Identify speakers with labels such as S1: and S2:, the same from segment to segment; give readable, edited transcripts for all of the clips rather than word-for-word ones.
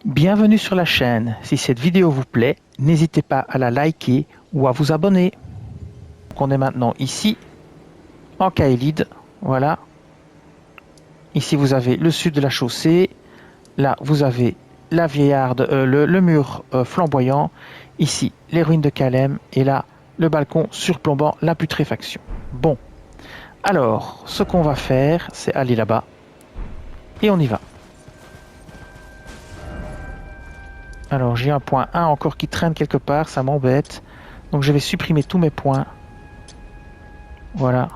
S1: Bienvenue sur la chaîne. Si cette vidéo vous plaît, n'hésitez pas à la liker ou à vous abonner. Donc on est maintenant ici, en Kaelid. Voilà. Ici vous avez le sud de la chaussée. Là vous avez la vieillarde, le mur flamboyant. Ici les ruines de Kalem. Et là le balcon surplombant la putréfaction. Bon. Alors, ce qu'on va faire, c'est aller là-bas. Et on y va. Alors j'ai un point 1 encore qui traîne quelque part, ça m'embête. Donc je vais supprimer tous mes points. Voilà.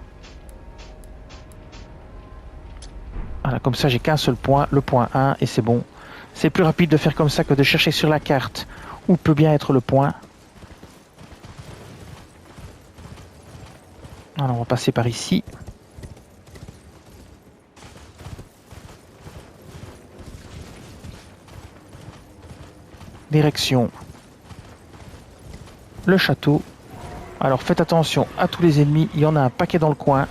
S1: Voilà, comme ça j'ai qu'un seul point, le point 1, et c'est bon. C'est plus rapide de faire comme ça que de chercher sur la carte où peut bien être le point. Alors on va passer par ici. Direction le château. Alors faites attention à tous les ennemis, il y en a un paquet dans le coin.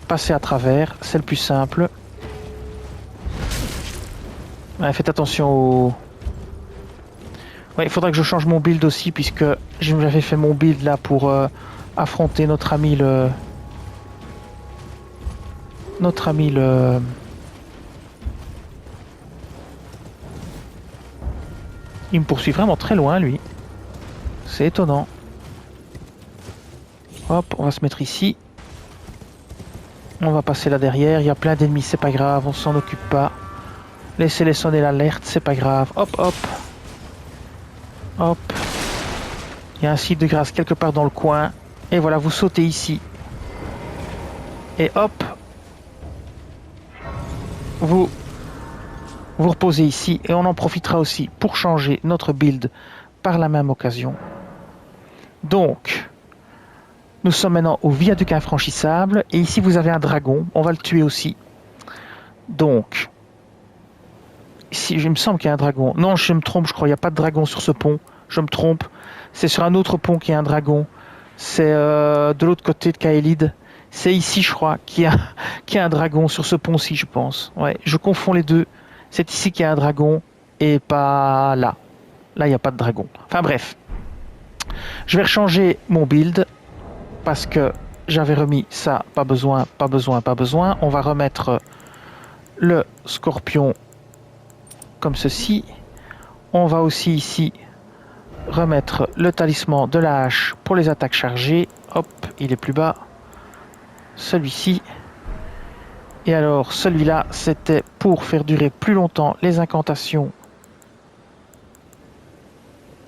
S1: Passez à travers, c'est le plus simple. Ouais, faites attention au... Ouais, il faudra que je change mon build aussi, puisque j'avais fait mon build là pour affronter notre ami le... Il me poursuit vraiment très loin, lui. C'est étonnant. Hop, on va se mettre ici. On va passer là derrière. Il y a plein d'ennemis, c'est pas grave, on s'en occupe pas. Laissez-les sonner l'alerte, c'est pas grave. Hop, hop. Hop. Il y a un site de grâce quelque part dans le coin. Et voilà, vous sautez ici. Et hop. Vous reposez ici. Et on en profitera aussi pour changer notre build par la même occasion. Donc, nous sommes maintenant au viaduc infranchissable. Et ici, vous avez un dragon. On va le tuer aussi. Donc, ici, il me semble qu'il y a un dragon. Non, je me trompe, je crois. Il n'y a pas de dragon sur ce pont. Je me trompe. C'est sur un autre pont qu'il y a un dragon. C'est de l'autre côté de Kaelid. C'est ici, je crois, qu'il y a un dragon sur ce pont-ci, je pense. Ouais, je confonds les deux. C'est ici qu'il y a un dragon et pas là. Là, il n'y a pas de dragon. Enfin bref. Je vais rechanger mon build parce que j'avais remis ça. Pas besoin, pas besoin, pas besoin. On va remettre le scorpion comme ceci. On va aussi ici remettre le talisman de la hache pour les attaques chargées. Hop, il est plus bas. Celui-ci. Et alors, celui-là, c'était pour faire durer plus longtemps les incantations.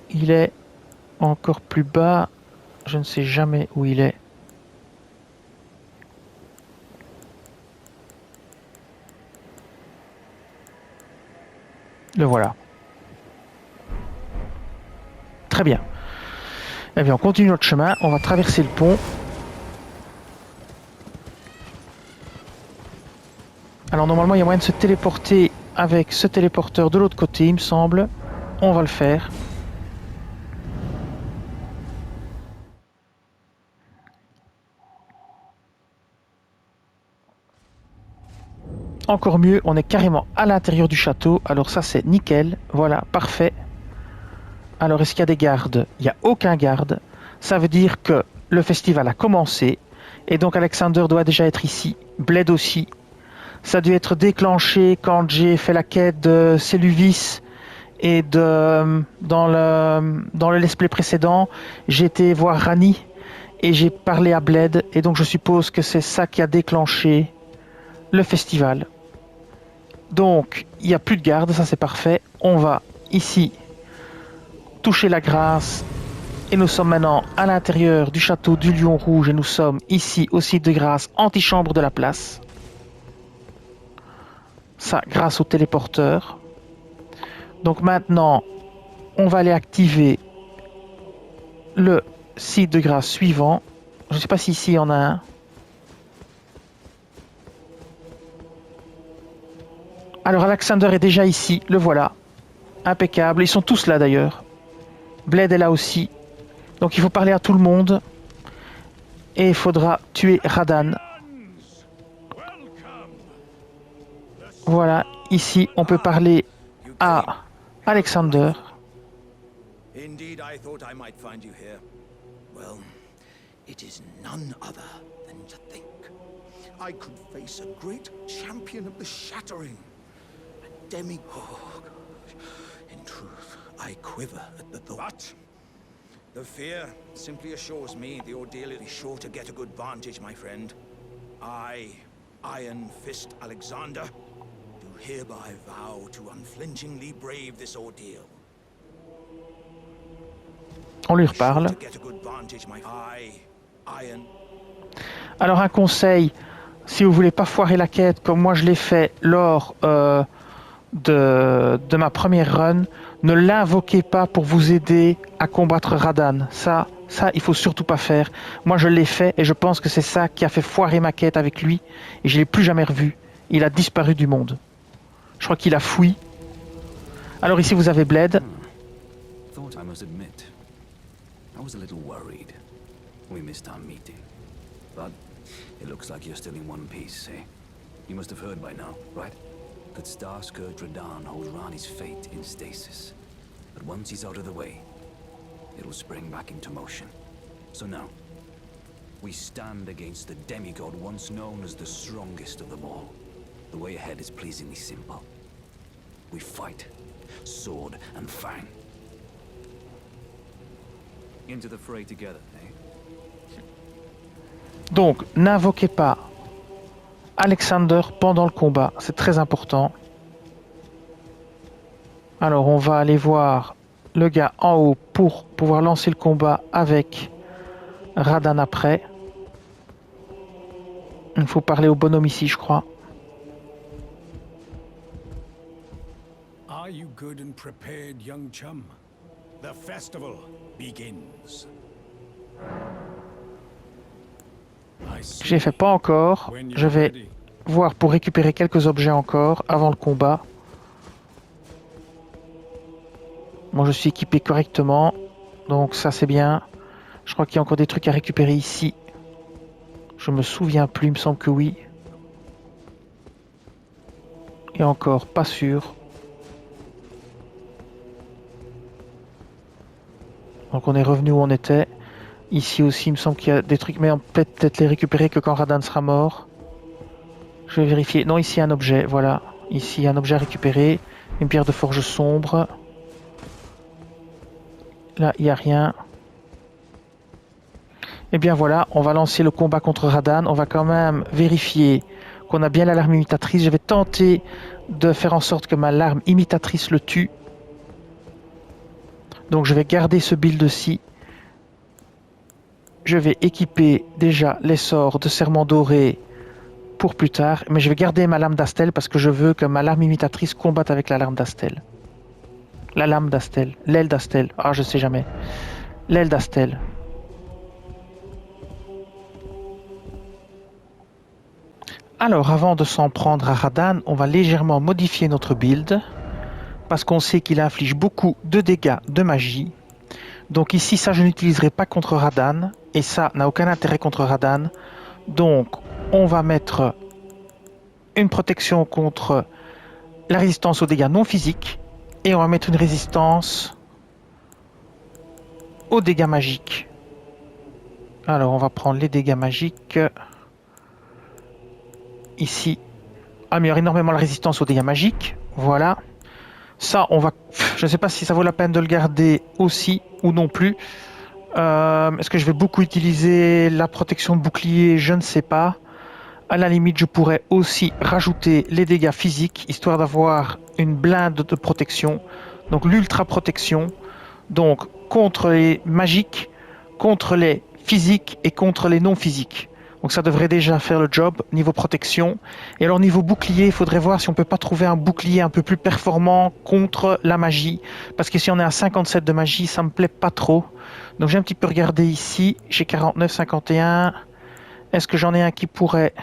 S1: Il est encore plus bas. Je ne sais jamais où il est. Le voilà. Très bien. Eh bien, on continue notre chemin. On va traverser le pont. Alors, normalement, il y a moyen de se téléporter avec ce téléporteur de l'autre côté, il me semble. On va le faire. Encore mieux, on est carrément à l'intérieur du château. Alors ça, c'est nickel. Voilà, parfait. Alors, est-ce qu'il y a des gardes? Il n'y a aucun garde. Ça veut dire que le festival a commencé. Et donc, Alexander doit déjà être ici. Bled aussi. Ça a dû être déclenché quand j'ai fait la quête de Celuvis. Et dans le let's play précédent, j'ai été voir Rani. Et j'ai parlé à Bled. Et donc, je suppose que c'est ça qui a déclenché le festival. Donc, il n'y a plus de garde. Ça, c'est parfait. On va ici toucher la grâce et nous sommes maintenant à l'intérieur du château du Lion Rouge et nous sommes ici au site de grâce antichambre de la place. Ça grâce au téléporteur. Donc maintenant on va aller activer le site de grâce suivant. Je ne sais pas si ici il y en a un. Alors Alexander est déjà ici, le voilà. Impeccable, ils sont tous là d'ailleurs. Bled est là aussi. Donc il faut parler à tout le monde. Et il faudra tuer Radan. Voilà, ici on peut parler à Alexander.
S2: Indeed, I thought I might find you here. Well, it is none other than to think I could face a great champion of the shattering, a demigod. In truth, I quiver at the thought. The fear simply assures me the ordeal is sure to get a good vantage, my friend. I, Iron Fist Alexander, do hereby vow to unflinchingly brave this ordeal.
S1: On lui reparle. Alors un conseil, si vous voulez pas foirer la quête comme moi je l'ai fait lors de ma première run, ne l'invoquez pas pour vous aider à combattre Radahn. Ça il faut surtout pas faire. Moi je l'ai fait et je pense que c'est ça qui a fait foirer ma quête avec lui et je l'ai plus jamais revu. Il a disparu du monde. Je crois qu'il a fui. Alors ici vous avez Blade.
S3: I was a little worried. We missed our meeting. But it looks like you're still in one piece, eh? You must have heard by now, right? That Starscourge Radahn holds Rani's fate in stasis. But once he's out of the way, it'll spring back into motion. So now, we stand against the demigod once known as the strongest of them all. The way ahead is pleasingly simple. We fight, sword and fang. Into the fray together, eh?
S1: Donc, n'invoquez pas Alexander pendant le combat, c'est très important. Alors, on va aller voir le gars en haut pour pouvoir lancer le combat avec Radahn après. Il faut parler au bonhomme ici, je crois.
S4: Are you good and prepared, young chum? The festival begins.
S1: Je l'ai fait pas encore. Je vais voir pour récupérer quelques objets encore avant le combat. Moi je suis équipé correctement. Donc ça c'est bien. Je crois qu'il y a encore des trucs à récupérer ici. Je me souviens plus, il me semble que oui. Et encore, pas sûr. Donc on est revenu où on était. Ici aussi, il me semble qu'il y a des trucs, mais on peut peut-être les récupérer que quand Radahn sera mort. Je vais vérifier. Non, ici un objet, voilà. Ici un objet à récupérer. Une pierre de forge sombre. Là, il n'y a rien. Et bien voilà, on va lancer le combat contre Radahn. On va quand même vérifier qu'on a bien la larme imitatrice. Je vais tenter de faire en sorte que ma larme imitatrice le tue. Donc je vais garder ce build-ci. Je vais équiper déjà les sorts de serment doré pour plus tard. Mais je vais garder ma lame d'Astel parce que je veux que ma larme imitatrice combatte avec la lame d'Astel. La lame d'Astel. L'aile d'Astel. Ah, je sais jamais. L'aile d'Astel. Alors, avant de s'en prendre à Radahn, on va légèrement modifier notre build. Parce qu'on sait qu'il inflige beaucoup de dégâts de magie. Donc ici, ça je n'utiliserai pas contre Radahn. Et ça n'a aucun intérêt contre Radahn. Donc on va mettre une protection contre la résistance aux dégâts non physiques. Et on va mettre une résistance aux dégâts magiques. Alors on va prendre les dégâts magiques. Ici, améliore énormément la résistance aux dégâts magiques. Voilà. Ça, on va. Je ne sais pas si ça vaut la peine de le garder aussi ou non plus. Est-ce que je vais beaucoup utiliser la protection de bouclier? Je ne sais pas. À la limite, je pourrais aussi rajouter les dégâts physiques, histoire d'avoir une blinde de protection. Donc l'ultra protection. Donc contre les magiques, contre les physiques et contre les non physiques. Donc ça devrait déjà faire le job niveau protection. Et alors niveau bouclier, il faudrait voir si on peut pas trouver un bouclier un peu plus performant contre la magie. Parce que si on est à 57 de magie, ça me plaît pas trop. Donc j'ai un petit peu regardé ici. J'ai 49, 51. Est-ce que j'en ai un qui pourrait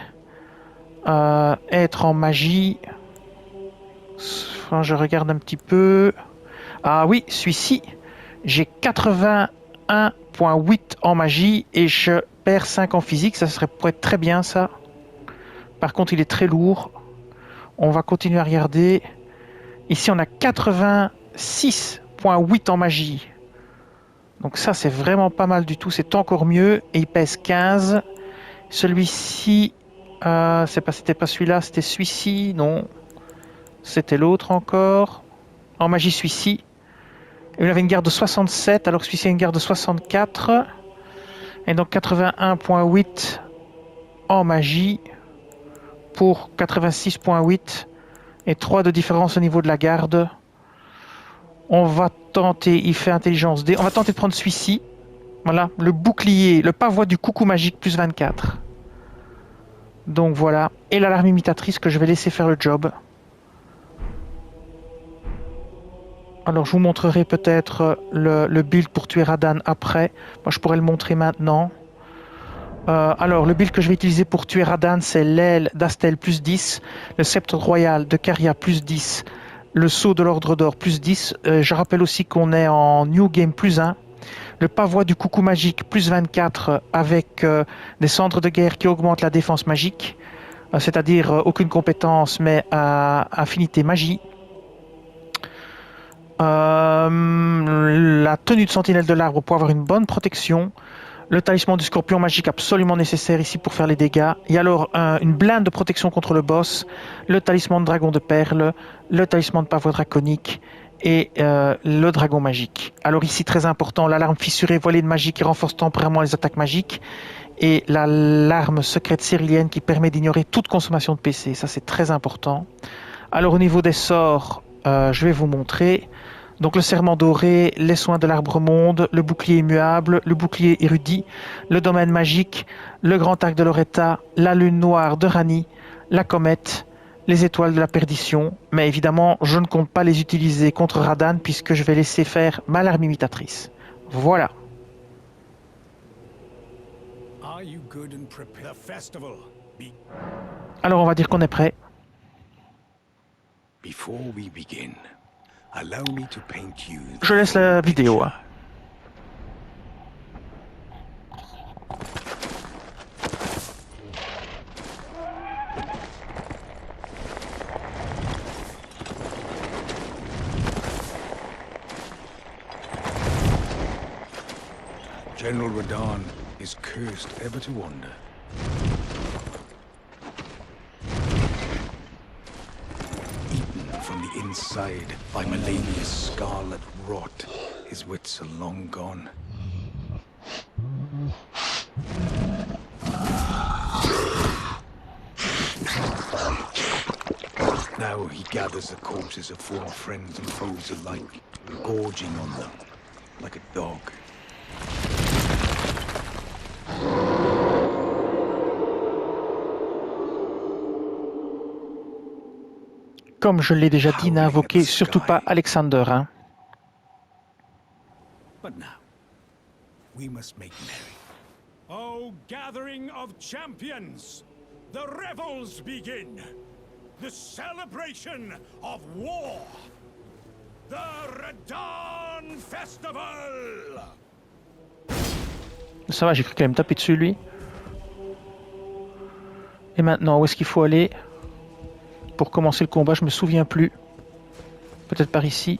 S1: être en magie? Enfin, je regarde un petit peu. Ah oui, celui-ci. J'ai 81,8 en magie et je perds 5 en physique. Ça pourrait être très bien ça. Par contre, il est très lourd. On va continuer à regarder. Ici, on a 86,8 en magie. Donc ça, c'est vraiment pas mal du tout. C'est encore mieux. Et il pèse 15. Celui-ci, c'était pas celui-là, c'était celui-ci. Non, c'était l'autre encore. En magie, celui-ci. Il avait une garde de 67, alors que celui-ci a une garde de 64. Et donc 81,8 en magie pour 86,8 et 3 de différence au niveau de la garde. On va tenter, il fait intelligence D. On va tenter de prendre celui-ci. Voilà, le bouclier, le pavois du coucou magique plus 24. Donc voilà. Et l'alarme imitatrice que je vais laisser faire le job. Alors je vous montrerai peut-être le build pour tuer Radan après. Moi je pourrais le montrer maintenant. Alors le build que je vais utiliser pour tuer Radan, c'est l'aile d'Astel plus 10, le sceptre royal de Caria plus 10, le sceau de l'ordre d'or plus 10. Je rappelle aussi qu'on est en New Game plus 1. Le pavois du coucou magique plus 24 avec des cendres de guerre qui augmentent la défense magique. C'est-à-dire aucune compétence mais affinité magie. La tenue de sentinelle de l'arbre pour avoir une bonne protection. Le talisman du scorpion magique absolument nécessaire ici pour faire les dégâts. Il y a alors une blinde de protection contre le boss, le talisman de dragon de perles, le talisman de pavois draconique et le dragon magique. Alors ici très important, l'alarme fissurée voilée de magie qui renforce temporairement les attaques magiques et l'arme secrète cyrilienne qui permet d'ignorer toute consommation de PC. Ça c'est très important. Alors au niveau des sorts, je vais vous montrer. Donc le serment doré, les soins de l'arbre monde, le bouclier immuable, le bouclier érudit, le domaine magique, le grand arc de Loretta, la lune noire de Rani, la comète, les étoiles de la perdition. Mais évidemment, je ne compte pas les utiliser contre Radan puisque je vais laisser faire ma larme imitatrice. Voilà. Alors on va dire qu'on est prêt. Je laisse la vidéo. Hein.
S4: General Radahn is cursed ever to wander. From the inside by Malenia's scarlet rot, his wits are long gone. Now he gathers the corpses of former friends and foes alike, gorging on them like a dog.
S1: Comme je l'ai déjà dit, n'invoquez surtout pas Alexander. Hein.
S4: But now, we must make merry. Oh, gathering of champions! The revels begin! The celebration of war! The Radahn Festival!
S1: Ça va, j'ai cru qu'elle allait me taper dessus, lui. Et maintenant, où est-ce qu'il faut aller ? Pour commencer le combat, je me souviens plus. Peut-être par ici.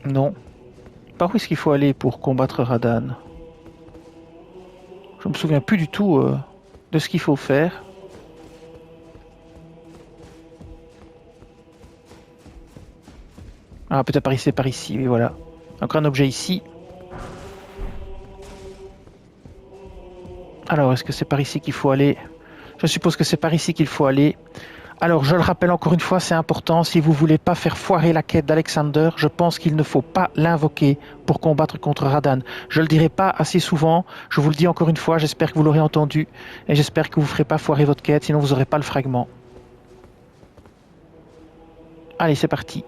S1: Non. Par où est-ce qu'il faut aller pour combattre Radan? Je me souviens plus du tout de ce qu'il faut faire. Ah, peut-être par ici, oui, voilà. Encore un objet ici. Alors, est-ce que c'est par ici qu'il faut aller? Je suppose que c'est par ici qu'il faut aller. Alors, je le rappelle encore une fois, c'est important. Si vous voulez pas faire foirer la quête d'Alexander, je pense qu'il ne faut pas l'invoquer pour combattre contre Radan. Je le dirai pas assez souvent. Je vous le dis encore une fois. J'espère que vous l'aurez entendu. Et j'espère que vous ne ferez pas foirer votre quête, sinon vous n'aurez pas le fragment. Allez, c'est parti.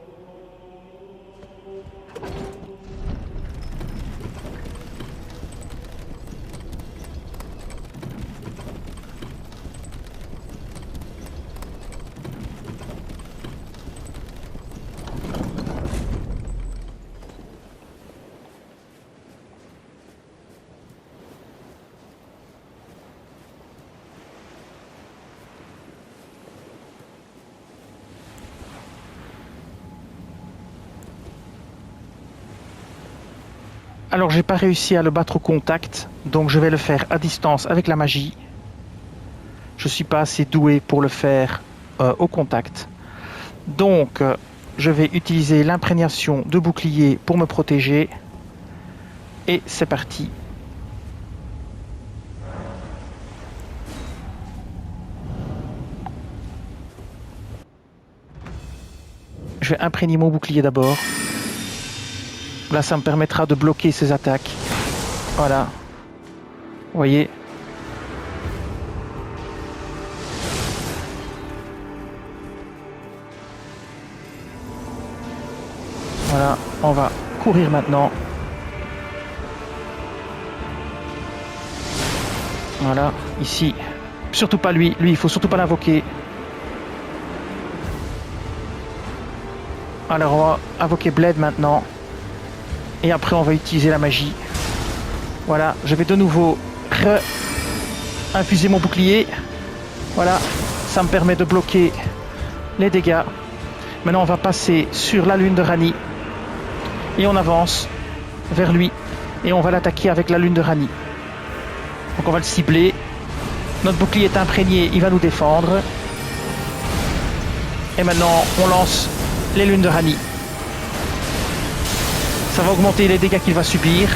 S1: Alors j'ai pas réussi à le battre au contact, donc je vais le faire à distance avec la magie. Je suis pas assez doué pour le faire au contact. Donc je vais utiliser l'imprégnation de bouclier pour me protéger. Et c'est parti. Je vais imprégner mon bouclier d'abord. Là, ça me permettra de bloquer ses attaques. Voilà. Vous voyez. Voilà, on va courir maintenant. Voilà, ici. Surtout pas lui. Lui, il faut surtout pas l'invoquer. Alors, on va invoquer Blade maintenant. Et après, on va utiliser la magie. Voilà, je vais de nouveau infuser mon bouclier. Voilà, ça me permet de bloquer les dégâts. Maintenant, on va passer sur la lune de Ranni. Et on avance vers lui. Et on va l'attaquer avec la lune de Ranni. Donc on va le cibler. Notre bouclier est imprégné, il va nous défendre. Et maintenant, on lance les lunes de Ranni. Ça va augmenter les dégâts qu'il va subir.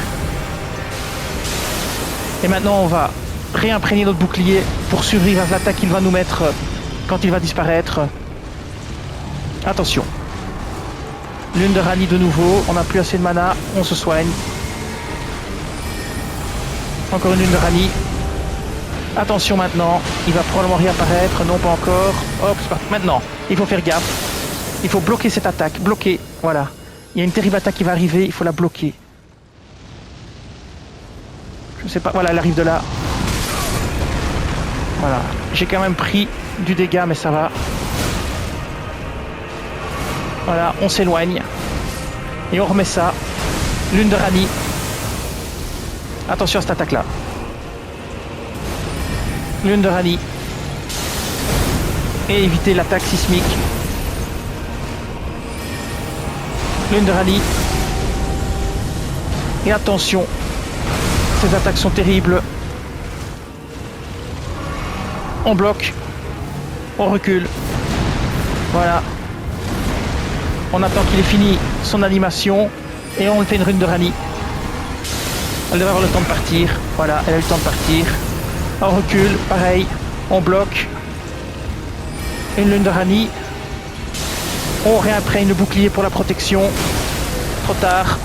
S1: Et maintenant, on va réimprégner notre bouclier pour survivre à l'attaque qu'il va nous mettre quand il va disparaître. Attention. Lune de Ranni de nouveau. On n'a plus assez de mana. On se soigne. Encore une lune de Ranni. Attention maintenant. Il va probablement réapparaître. Non, pas encore. Hop, c'est parti. Maintenant, il faut faire gaffe. Il faut bloquer cette attaque. Bloquer. Voilà. Il y a une terrible attaque qui va arriver. Il faut la bloquer. Je sais pas. Voilà, elle arrive de là. Voilà. J'ai quand même pris du dégât, mais ça va. Voilà, on s'éloigne. Et on remet ça. Lune de Ranni. Attention à cette attaque-là. Lune de Ranni. Et éviter l'attaque sismique. Lune de Ranni. Et attention. Ces attaques sont terribles. On bloque. On recule. Voilà. On attend qu'il ait fini son animation et on fait une rune de Ranni. Elle devrait avoir le temps de partir. Voilà, elle a eu le temps de partir. On recule, pareil. On bloque. Une lune de Ranni. On réimprègne le bouclier pour la protection. Trop tard.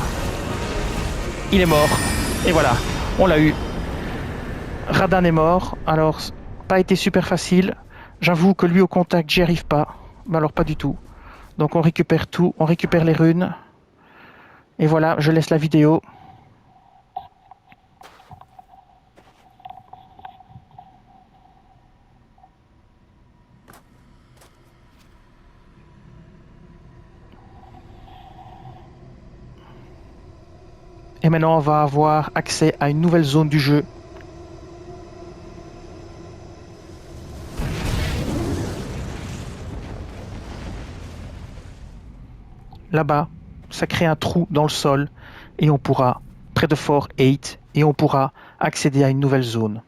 S1: Il est mort. Et voilà, on l'a eu. Radahn est mort. Alors, pas été super facile. J'avoue que lui au contact, j'y arrive pas. Mais alors pas du tout. Donc on récupère tout, on récupère les runes. Et voilà, je laisse la vidéo. Et maintenant on va avoir accès à une nouvelle zone du jeu. Là-bas, ça crée un trou dans le sol et on pourra, près de Fort 8, et on pourra accéder à une nouvelle zone.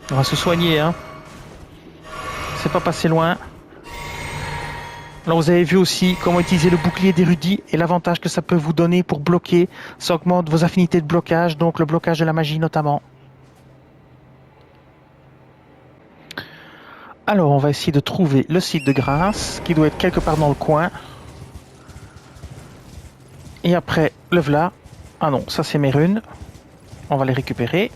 S1: On va se soigner, hein. C'est pas passé loin. Alors vous avez vu aussi comment utiliser le bouclier d'érudit et l'avantage que ça peut vous donner pour bloquer. Ça augmente vos affinités de blocage, donc le blocage de la magie notamment. Alors on va essayer de trouver le site de grâce qui doit être quelque part dans le coin. Et après le v'là. Ah non, ça c'est mes runes. On va les récupérer.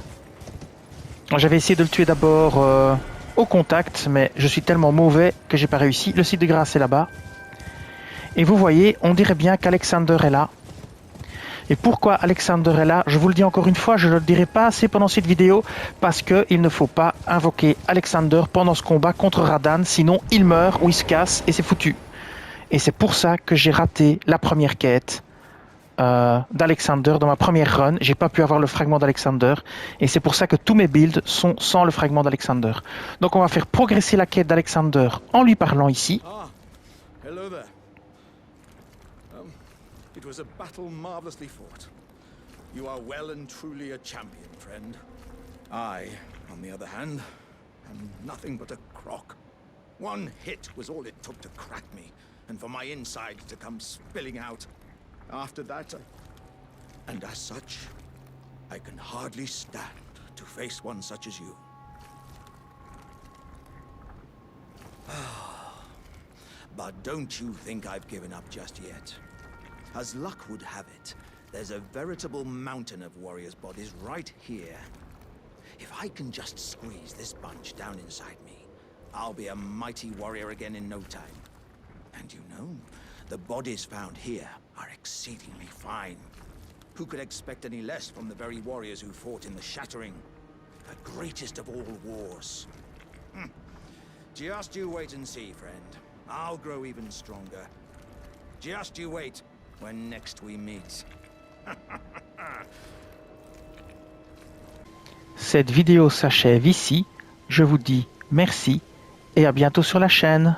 S1: J'avais essayé de le tuer d'abord au contact, mais je suis tellement mauvais que j'ai pas réussi. Le site de grâce est là-bas. Et vous voyez, on dirait bien qu'Alexander est là. Et pourquoi Alexander est là? Je vous le dis encore une fois, je ne le dirai pas assez pendant cette vidéo, parce qu'il ne faut pas invoquer Alexander pendant ce combat contre Radahn, sinon il meurt ou il se casse et c'est foutu. Et c'est pour ça que j'ai raté la première quête d'Alexander dans ma première run. J'ai pas pu avoir le fragment d'Alexander. Et c'est pour ça que tous mes builds sont sans le fragment d'Alexander. Donc on va faire progresser la quête d'Alexander en lui parlant ici.
S2: Ah, hello there. It was a battle marvelously fought. You are well and truly a champion, friend. I, on the other hand, am nothing but a crock. One hit was all it took to crack me, and for my insides to come spilling out. After that, and as such, I can hardly stand to face one such as you. But don't you think I've given up just yet. As luck would have it, there's a veritable mountain of warriors' bodies right here. If I can just squeeze this bunch down inside me, I'll be a mighty warrior again in no time. And you know, the bodies found here are exceedingly fine. Who could expect any less from the very warriors who fought in the Shattering? The greatest of all wars. Just you wait and see, friend. I'll grow even stronger. Just you wait when next we meet.
S1: Cette vidéo s'achève ici. Je vous dis merci et à bientôt sur la chaîne.